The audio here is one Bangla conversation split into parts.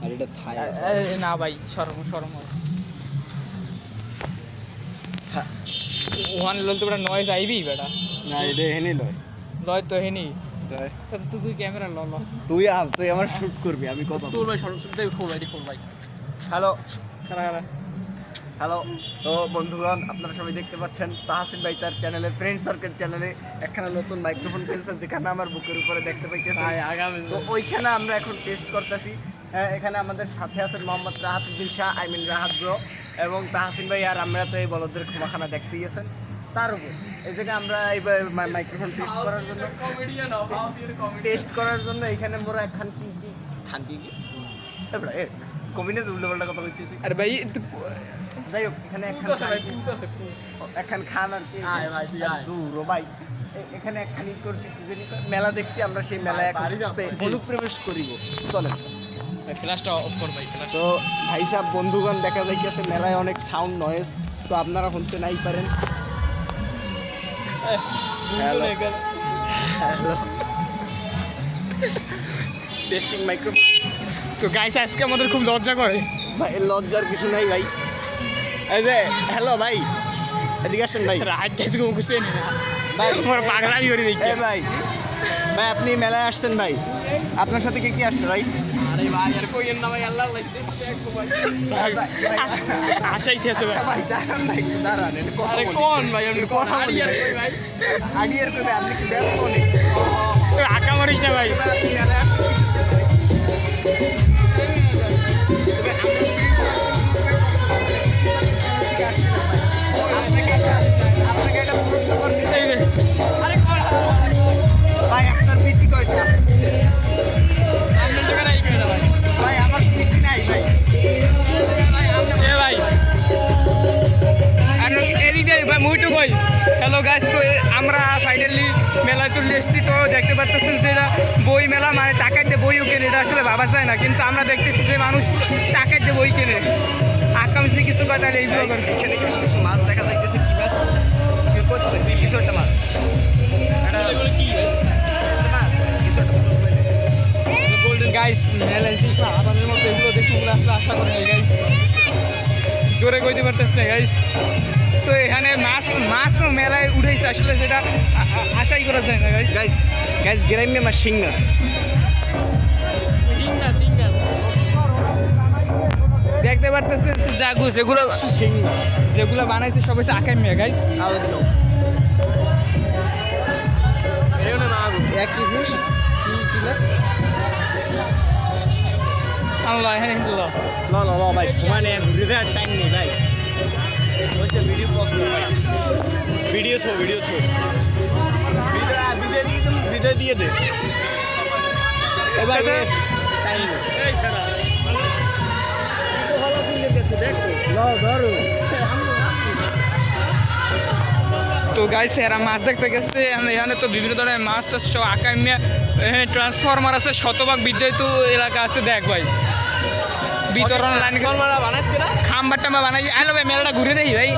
আর এটা থাই না ভাই শরম শরম ওখান লোক তো বেটা নয়েজ আইবি বেটা না এটা হেনি লয় লয় তো হেনি লয় তুই ক্যামেরা ল তুই আমার শুট করবি আমি কথা তোর ভাই শরম দেখ খোল ভাই হ্যালো খারা হ্যালো তো বন্ধুগণ আপনারা সবাই দেখতে পাচ্ছেন তাহসিন ভাই তার চ্যানেলে ফ্রেন্ড সার্কেল চ্যানেলে একখানা নতুন মাইক্রোফোন কিনছে যেখানে আমার বুকের উপরে দেখতে পাইতেছেন তো ওইখানে আমরা এখন টেস্ট করতেছি এখানে আমাদের সাথে আছেন মোহাম্মদ রাহাতুদ্দিন শাহ রাহাত ব্রো এবং তাহসিন ভাই আর আমরা তো এই বলদের ক্ষমাখানা দেখতে গিয়েছেন তার উপর এই জায়গায় আমরা এই মাইক্রোফোন টেস্ট করার জন্য এখানে মোরা একখান কি থানকি কি কবিনে উল্টোপাল্টা কথা বলতেছি আরে ভাই যাই হোক এখানে একখান খান আর কি দূর ভাই এখানে একখানি করছি মেলা দেখছি আমরা সেই মেলায় অনুপ্রবেশ করিব চলেন ফ্ল্যাশটা অফ কর ভাই তো ভাই সাহেব বন্ধুগণ দেখা যাইতেছে মেলায় অনেক সাউন্ড নয়েজ তো আপনারা শুনতে নাই পারেন হ্যালো টেস্টিং মাইক্রোফোন তো গাইস আজকে আমাদের খুব লজ্জা করে ভাই লজ্জার কিছু নাই ভাই এই যে হ্যালো ভাই এদিকে আসেন ভাই রাত গেছে গুছে নি ভাই মোর পাগলামি করে দেখি ভাই ভাই আপনি মেলায় আসছেন ভাই আপনার সাথে কে কি আসছে ভাই আরে ভাই আর কইেন না ভাই আল্লাহ লাগতে দেখো ভাই আশাই থেছে ভাই দাঁড়ান ভাই দাঁড়ান আরে কোন ভাই আপনি কোন আড়িয়ার কই ভাই আড়িয়ার কই আপনি কি দেখ কোনে আকা মারিস না ভাই আপনাকে একটা প্রশ্ন করতে চাই আরে কোন ভাই আপনার পিটি কয়টা আমরা তো করাই কই না ভাই ভাই আমার পিটি নাই ভাই এ ভাই আর এদিকে ভাই মুইটু কই হ্যালো গাইস তো আমরা ফাইনালি মেলা চলে এসেছি তো দেখতে পাচ্ছেন যে এটা বই মেলা মানে টাকা দিয়ে বইও কেনে এটা আসলে ভাবা যায় না কিন্তু আমরা দেখতেছি যে মানুষ টাকা দিয়ে বই কেনে আকামসি কিছু কথা এইগুলো এখানে কিছু কিছু মাছ দেখা যাইতেছে কি মাছ কি করতেছে কিছু একটা মাছ এটা কি মাছ কিছু একটা গোল্ডেন গাইস মেলা এসেছি না আমাদের মতো এগুলো দেখে আসলে আশা করি গাইস জোরে কইতে পারতেছ না গাইস তো এখানে মাছ মেলায় উঠেছে আসলে যেটা আশাই করা যায় না গাইস গাইস গ্রামে মাছ শিংমাছ দেখতে পারতেছেন জাগু যেগুলো বানাইছে সব হচ্ছে আকাই মিয়া গাইস একই ফিশ কি মাছ আল্লাহ এখানে হিন্দুল্লাহ ল ভাই সময় নেই ঘুরে দেওয়ার টাইম নেই ভাই ওইসব ভিডিও পোস্ট ভাই ভিডিও থো ভিডিও দিয়ে দে এবার টাইম তো গাইস এরা মাছ দেখতে গেছে এখানে তো বিভিন্ন ধরনের মাছ টাছ সব আকাই মিয়া এখানে ট্রান্সফরমার আছে শতভাগ বিদ্যুৎ এলাকা আছে দেখ ভাই বিতরণ লাইন খাম্বার টাম্বা বানাই আলো ভাই মেলাটা ঘুরে দেখি ভাই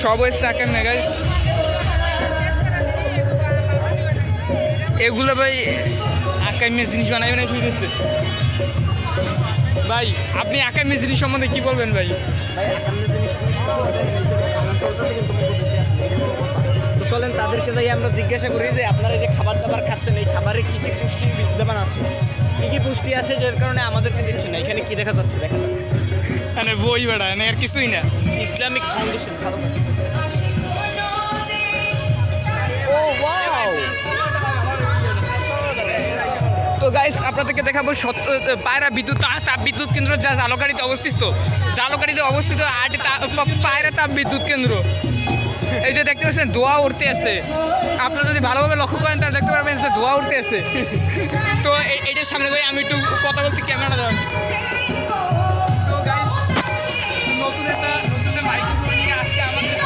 সব হয়েছে আকাই মিয়া গাইস এগুলো ভাই আকাই মিয়া জিনিস বানাইবে না ফিরেছে ভাই আপনি আকামি জিনিস সম্বন্ধে কি বলবেন ভাই তো চলেন তাদেরকে যাই আমরা জিজ্ঞাসা করি যে আপনারা যে খাবার দাবার খাচ্ছেন এই খাবারে কি কি পুষ্টি বিদ্যমান আছে কি কি পুষ্টি আছে যার কারণে আমাদেরকে দিচ্ছে না এখানে কি দেখা যাচ্ছে দেখা যাচ্ছে মানে বই বেড়া না আর কিছুই না ইসলামিক ফাউন্ডেশন ভালো ও ওয়াও তো গাইস আপনাদেরকে দেখাবো পায়রা বিদ্যুৎ তাপ বিদ্যুৎ কেন্দ্র যা জালকাঠিতে অবস্থিত 8টি পায়রা তাপ বিদ্যুৎ কেন্দ্র এই যে দেখতে পাচ্ছেন ধোঁয়া উঠতে আছে আপনারা যদি ভালোভাবে লক্ষ্য করেন তাহলে দেখতে পারবেন যে ধোঁয়া উঠতে আছে তো এইটার সামনে ভাই আমি একটু কথা বলতে ক্যামেরা দেওয়া তো গাইস নতুন মাইক্রোফোন নিয়ে আজকে আমাদের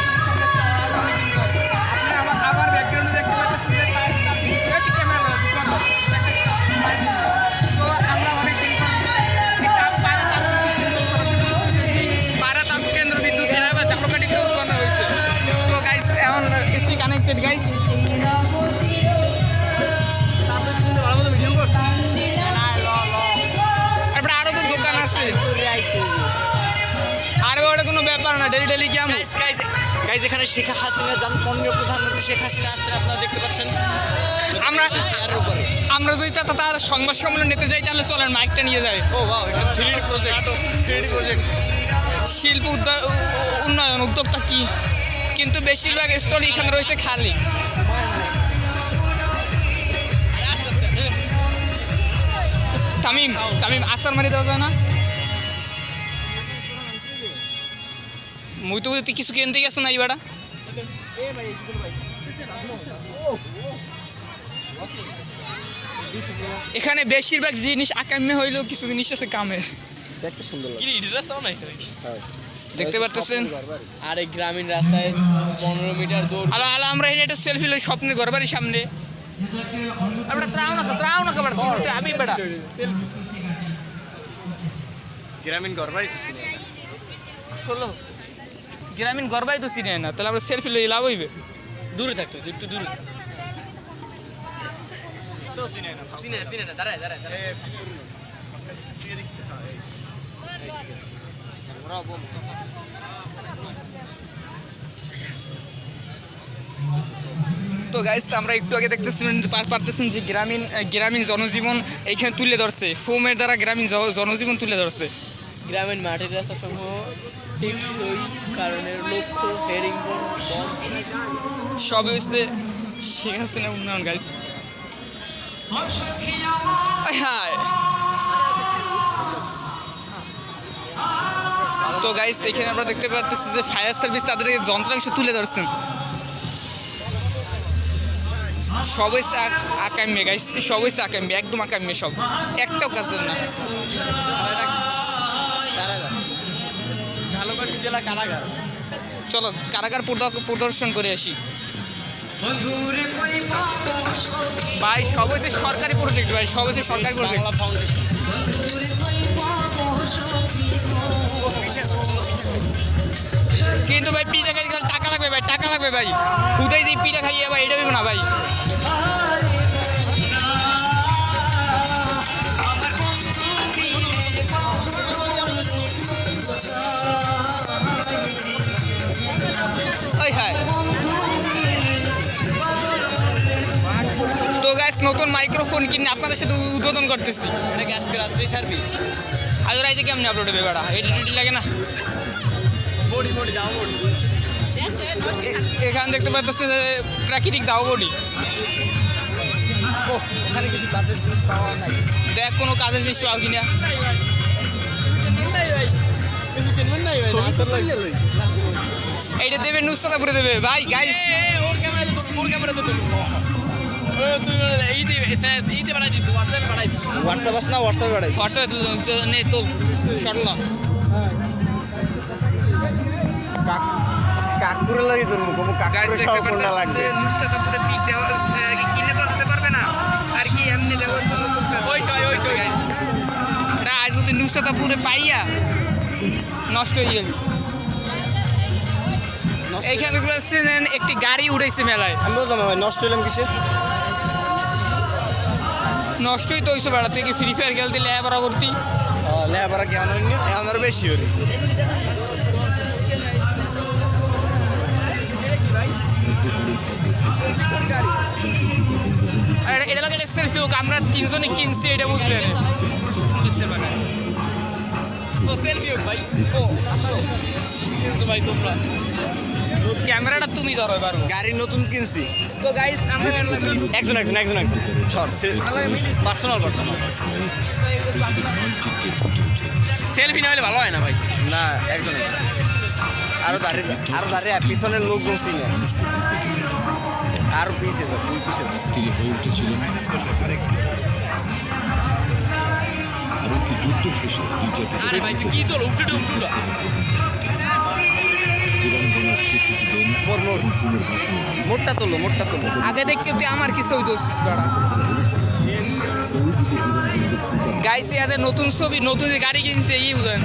আমার ব্যাকগ্রাউন্ডে দেখতে পাচ্ছেন যে ক্যামেরা তো আমরা অনেকদিন পায়রা তাপ কেন্দ্র বিদ্যুৎ এলাকা জালকাঠিতে উৎপন্ন হয়েছে তো গাইস এখন স্টে কানেক্টেড গাইস গাইজ এখানে শেখ হাসিনা মাননীয় প্রধানমন্ত্রী শেখ হাসিনা আসছেন, আপনারা দেখতে পাচ্ছেন আমরা চেয়ারের উপরে। আমরা যদি তার সংবাদ সম্মেলন নিতে যাই তাহলে চলেন মাইকটা নিয়ে যাই। ও ওয়াও, এটা 3D প্রজেক্ট, 3D প্রজেক্ট। শিল্প উন্নয়ন উদ্যোক্তা কি, কিন্তু বেশিরভাগ স্টল এখানে রয়েছে খালি। তামিম তামিম আসার মারি দেওয়া যায় না? মুই তো তুই কিছু কিনতে গেছো না এইবারা? এখানে বেশিরভাগ জিনিস আকাম্য হইলেও কিছু জিনিস আছে কামের। দেখতে সুন্দর লাগে। হ্যাঁ। দেখতে পারতেছেন। আর এই গ্রামীণ রাস্তায় 15 মিটার দৌড়। আলো আলো আমরা এখানে একটা সেলফি লই স্বপ্নের ঘর বাড়ির সামনে। আমরা ত্রাও না কবার আমি বেটা গ্রামীণ ঘরবাড়ি তো চিনি না। ষোলো গ্রামীণ ঘর বাড়ি তো চিনে না, তাহলে আমরা সেলফি লই লাভ হইবে। দূরে থাকতো, একটু দূরে থাকতো। তো চিনি না। চিনে না, দাঁড়ায়। তো গাইস আমরা একটু আগে দেখতেছিলেন পারতেছেন যে গ্রামীণ জনজীবন এইখানে তুলে ধরছে, ফোমের দ্বারা গ্রামীণ জনজীবন তুলে ধরছে। গ্রামীণ মাটির রাস্তা সমূহ টেকসই কারণের লক্ষ্য হেরিংবন সবই হচ্ছে শেখ হাসিনা উন্নয়ন গাইস। হ্যাঁ তো গাইস এখানে আমরা দেখতে পাচ্ছি যে ফায়ার সার্ভিস তাদের যন্ত্রাংশ তুলে ধরছেন। সবই আকাম্য গাইস, সবই আকাম্য, একদম আকাম্য, সব একটাও কাজের না। ঝালকাঠি জেলা কারাগার। চলো কারাগার প্রদর্শন করে আসি ভাই। সব হচ্ছে সরকারি প্রজেক্ট ভাই, সব হচ্ছে সরকারি প্রজেক্ট। কিন্তু ভাই পিঠা খাইতে গেলে টাকা লাগবে ভাই, টাকা লাগবে ভাই। উদয় যে পিঠা খাইয়ে ভাই এটা দেবো না ভাই। হ্যাঁ তো গাইস নতুন মাইক্রোফোন কিনে আপনাদের সাথে উদ্বোধন করতেছি। এটা কি আজকে রাত্রি ছাড়বি? আজ রাইতে কেমনি আপলোড হবে বেড়া? এডিট লাগে না? এখানে দেখতে পাচ্ছি প্রাকৃতিক দাও বডি। ওখানে কিছু কাজের পাওয়া নাই। দেখ কোনো কাজের জিনিস পাও কিনা। এইটা দেবে নুসরাতপুরে দেবে ভাই গাইস। ওর ক্যামেরা তো এই বানাই দিস, হোয়াটসঅ্যাপে বানাই দিস। হোয়াটসঅ্যাপ আছে না? হোয়াটসঅ্যাপে বাড়াই। হোয়াটসঅ্যাপে নে তোল শর্টলা কাকুরে লাগি তোর মুখ, গাইস কাকুরে দেখতে সব কোনটা লাগবে। পাচ্ছেন নুসরাতপুরে পিক দেওয়া কিনে তো দিতে পারবে না, আর কি এমনি দেওয়া ওই গাইস। এটা আজ যদি নুসরাতপুরে পাইয়া নষ্ট হয়ে গেল। এইখানে দেখছেন একটি গাড়ি উড়াইছে মেলায়। আমি বললাম ভাই নষ্ট হইলাম কিসে? নষ্টই তো হইছে বেড়া, তুই কি ফ্রি ফায়ার খেলতে লেহাপড়া করতি? লেবার কেমন হইনি আমার বেশি হইনি। এটা লাগে সেলফি হোক, আমরা তিনজনে কিনছি এটা বুঝলেন। তো সেলফি হোক ভাই। ও কিনছো ভাই তোমরা? ক্যামেরাটা তুমি ধরো এবার। গাড়ি নতুন কিনছি। তো গাইস আমরা একজন পার্সোনাল সেলফি না হলে ভালো হয় না ভাই। না, একজন আরো দাঁড়িয়ে পিছনের লোকজন চিনে। আরো পিছিয়ে যা, তুই পিছিয়ে যা। তিনি হয়ে উঠেছিলেন এমনকি যুদ্ধ শেষে আরে ভাই তুই কি তোর উপরে তেলেঙ্গানার স্বীকৃতি দেন মোটটা তোলো। আগে দেখতে তুই আমার কিছু হইতোছিস বেড়া। গাইস আজ নতুন ছবি, নতুন যে গাড়ি কিনছে এই বুঝেন।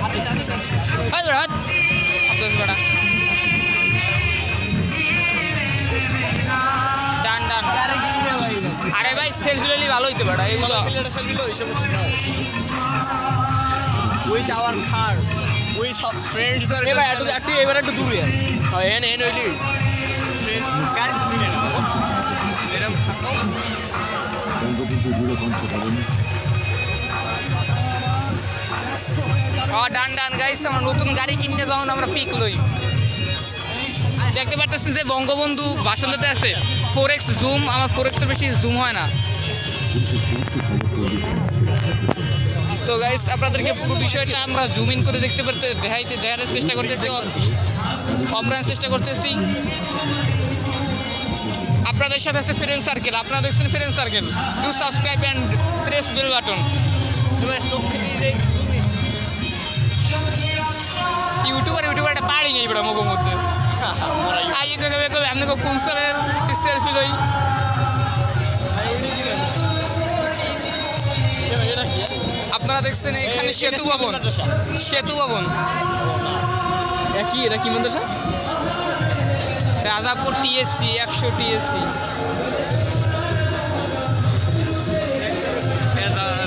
হাই বেড়া আপনাদের বেড়া ডান। আরে ভাই সেলফি লইলে ভালো হইতে বেড়া এইগুলো। ওই টাওয়ার খার, ওই ফ্রেন্ডস আর এবার একটু এবার একটু দূরে হয় এনে এনে হইলি গাড়ি তো ছিলেন এরকম থাকো বঙ্গবন্ধু জুড়ে কণ্ঠ পাবেন ডান ডান গাইস আমরা নতুন গাড়ি কিনে তখন আমরা পিক লই দেখতে পাচ্ছেন যে বঙ্গবন্ধু ভাষণ দিতে আছে 4x জুম আমার 4x এর বেশি জুম হয় না 1974 সালে তো গাইস আপনাদেরকে পুরো বিষয়টা আমরা জুম ইন করে দেখার চেষ্টা করতেছি অপ্রাণ চেষ্টা করতেছি আপনাদের সাথে আছে ফ্রেন্ড সার্কেল আপনারা দেখছেন friend circle do subscribe and press bell button YouTuber একটা পাড়ি নেই বড় মুখের মধ্যে আই কবে আপনি কোন স্যারের সেলফি লই আপনারা দেখছেন এখানে সেতু ভবন কি এটা কি মাদ্রাসা Rajapur TSC 100 TSC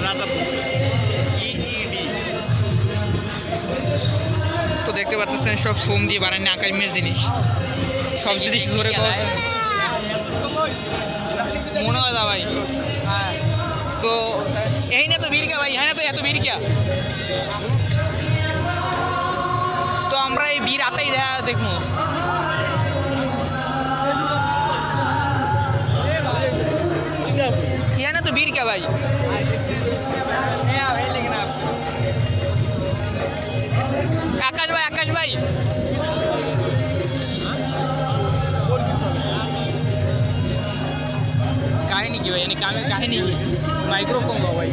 Rajapur EED তো দেখতে পাচ্ছেন সব ফোম দিয়ে বানানো আকাইমের জিনিস সব জিনিস ধরে মনে হয় না ভাই তো এই না তো ভিড় ভাই হ্যাঁ না তো এত ভিড় তো আমরা এই ভিড় আতাই দেখবো ইয়া না তো ভিড় ভাই আকাশ ভাই কাহিনী কি ভাই কাহিনী কি মাইক্রোফোন দাও ভাই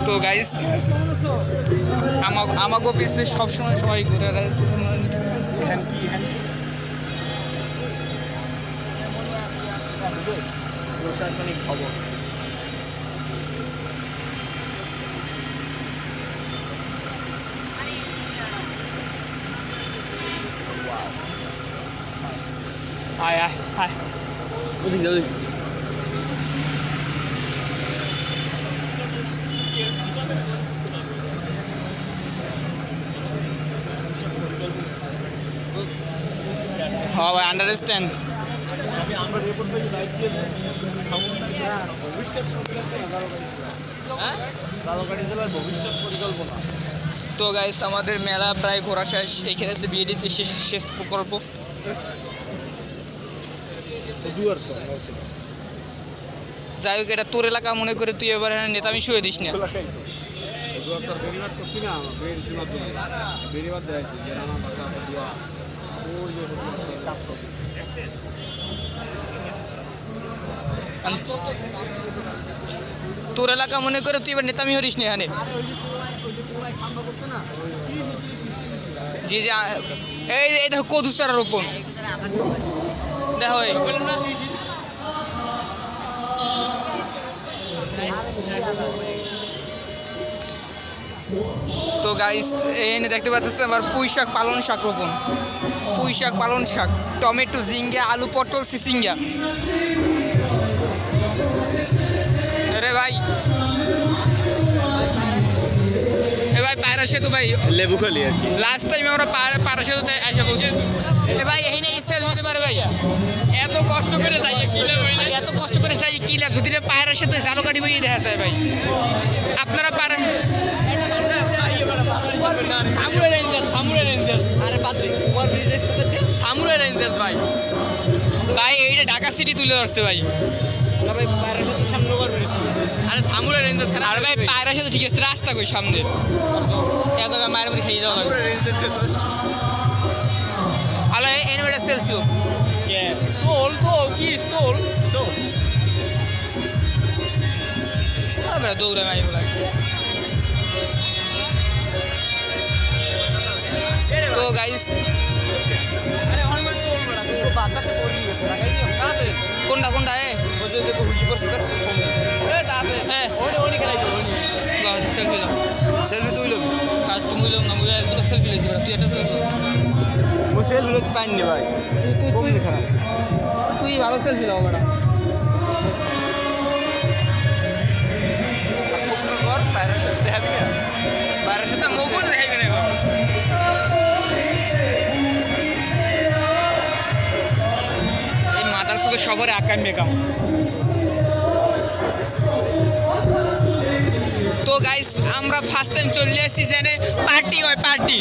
তো গাইস আমাকে অফিসে সবসময় সবাই ঘুরে প্রশাসনিক খবর আয় ওদিক যাও হ্যাঁ ভাই আন্ডারস্ট্যান্ড তো গাইস আমাদের মেলা প্রায় ঘোরা শেষ এখানে আছে বিএডিসি শেষ প্রকল্প যাই হোক এটা তোর এলাকা মনে করে তুই এবার নেতামি শুয়ে দিস না তোর এলাকা মনে করে তুই এবার নেতামি হরিস না এখানে জি জি এই দেখো কদু চারা রোপণ দেখো তো গাইস এখানে দেখতে পাচ্ছেন আবার পুঁই শাক পালং শাক রোপণ পুঁই শাক পালং শাক টমেটো ঝিঙ্গা আলু পটল সিসিঙ্গা আরে ভাই পায়রা সেতু ভাই লেবুখালি আর কি লাস্ট টাইম আমরা পায়রা সেতুতে এসে বলছি ভাই এখানে স্টেজ হতে পারে ভাই এত কষ্ট করে যাই কি লাভ যদি পায়রা সেতু জালো কাটি বই দেখা যায় ভাই আপনারা পারেন সামুরাই রেঞ্জার্স ভাই এইটা ঢাকা সিটি তুলে ধরছে ভাই ভাই পায়রা সেতুর সামনে ওভার ব্রিজ আরে সামুরাই রেঞ্জার্স খারাপ আরে ভাই পায়রা সেতু ঠিক আছে রাস্তা কই সামনে এত মায়ের মধ্যে খেয়ে যাওয়া লাগবে আলো এনিমেটা সেলফি আমরা দৌড়ে মাই বলা তো গাইস কোনটা সেলফি তুই তুমি সেলফি লিখছি তুই একটা সেলফি মুসেল লোক পাইনি ভাই তুই খারাপ তুই ভালো সেলফি লাও বেটা বাইরের সাথে দেখাবি না বাইরের সাথে মুখও দেখাইবে না এই মাদার সাথে শহরে আকাম বেকাম তো গাইস আমরা ফার্স্ট টাইম চলে আসছি জেনে পার্টি হয় পার্টি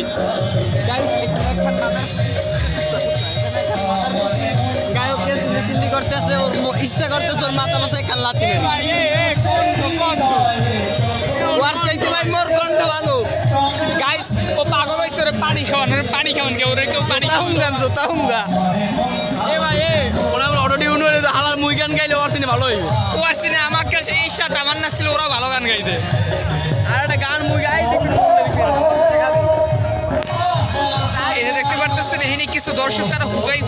গায়ককে সিলি করতেছে ওর ইচ্ছা করতেছে ওর মাথা মাথায় কাল্লাতি ওর চাইতে ভাই মোর কণ্ঠ ভালো গাইস ও পাগল হয়েছে রে পানি খাওয়ান কেউ রে কেউ পানি খাওয়ান তাহুঙ্গা এ ভাই এ ওরা অটো টিউন হলে হালার মুই গান গাইলে ওর সিনে ভালো হইবে ও আসছে না আমার কাছে এই সাথে আমার না ছিল ওরা ভালো গান গাইতে আর একটা গান মুই গাই এই যে দেখতে পারতেছেন এখানে কিছু দর্শক তারা হুদাই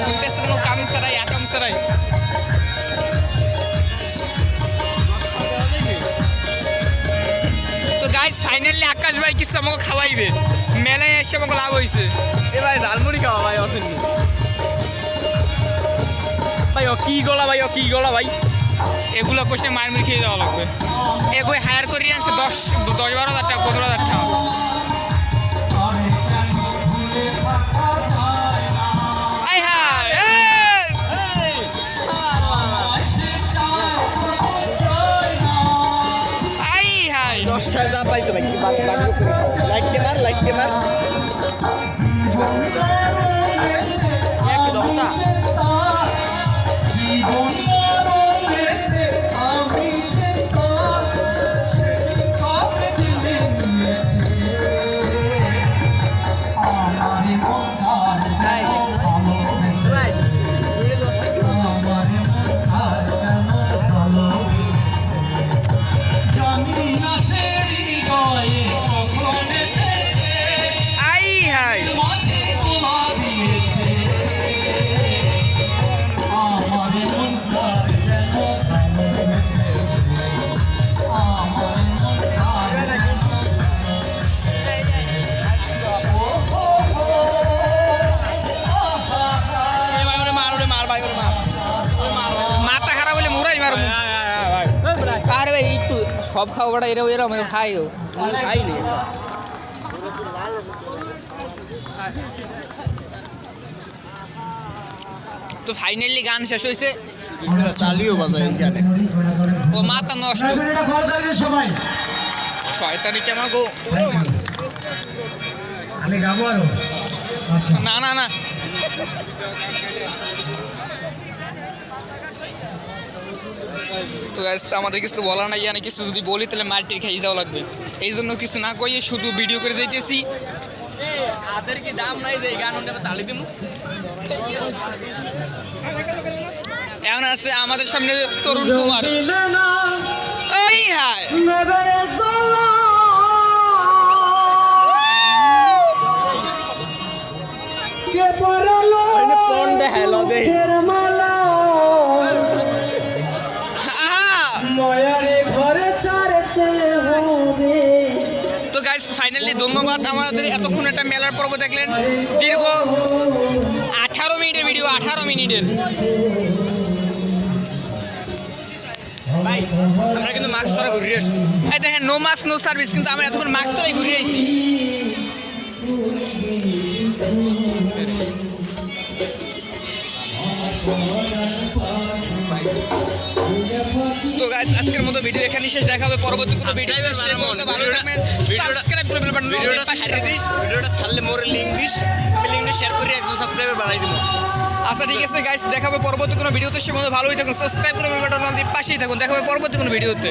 ঘুরতেছে কোনো কাম ছাড়াই আকাম ছাড়াই তো গাইস ফাইনালি আকাশ ভাই কিছু আমাকে খাওয়াইবে মেলায় এসে আমাকে লাভ হয়েছে এ ভাই ঝালমুড়ি খাওয়া ভাই অসেন ভাই ও কি গলা ভাই এগুলো কষে মারমির খেয়ে যাওয়া লাগবে এগুলো হায়ার করে আনছে 10-12 হাজার টাকা 15 হাজার টাকা আই হায় আই হায় 10 যা পাইছো ভাই কি বাগ করে খাও লাইটে মার এক দশটা আই হায় মাথা খারাপ হলে মুরাই মারবো আরে ভাই একটু সব খাও বড়া এরম খাইও খাই নি তো ফাইনালি গান শেষ হয়েছে চালিও বাজায় গানে ও মাথা নষ্ট সবাই শয়তানি কেমন গো আমি গাবো আরো আচ্ছা না তো guys, আমাদের কিছু বলার নাই জানি কিছু যদি বলি তাহলে মারটির খাই যাওয়া লাগবে এই জন্য কিছু না কইয়ে শুধু ভিডিও করে যাইতেছি আদের কি দাম নাই যে এই গান ওটা তালি দিমু এমন আছে আমাদের সামনে তরুণ কুমার এই হায় পন্ডে হ্যালো দে আহা! তো গাইস ফাইনালি ধন্যবাদ আমাদের এতক্ষণ একটা মেলার পর্ব দেখলেন দীর্ঘ 18 মিনিটের ভিডিও 18 মিনিটের ভাই আমরা কিন্তু মাস্ক ছাড়া ঘুরে আসছি এই দেখেন নো মাস্ক নো সার্ভিস কিন্তু আমরা এতক্ষণ মাস্ক ছাড়াই ঘুরে আইছি তো গাইস আজকের মতো ভিডিও এখানেই শেষ দেখা হবে পরবর্তী কোনো ভিডিও ভালো থাকবেন সাবস্ক্রাইব করে বেল ভিডিওটা বাটন শেয়ার দিই ভিডিওটা ছাড়লে মোর লিংক দিস আমি লিংকটা শেয়ার করে 100 সাবস্ক্রাইবার বাড়াই দিব আচ্ছা ঠিক আছে গাইস দেখা হবে পরবর্তী কোনো ভিডিওতে সে মতো ভালোই থাকুন সাবস্ক্রাইব করে বেল বাটন দিয়ে পাশেই থাকুন দেখা হবে পরবর্তী কোনো ভিডিওতে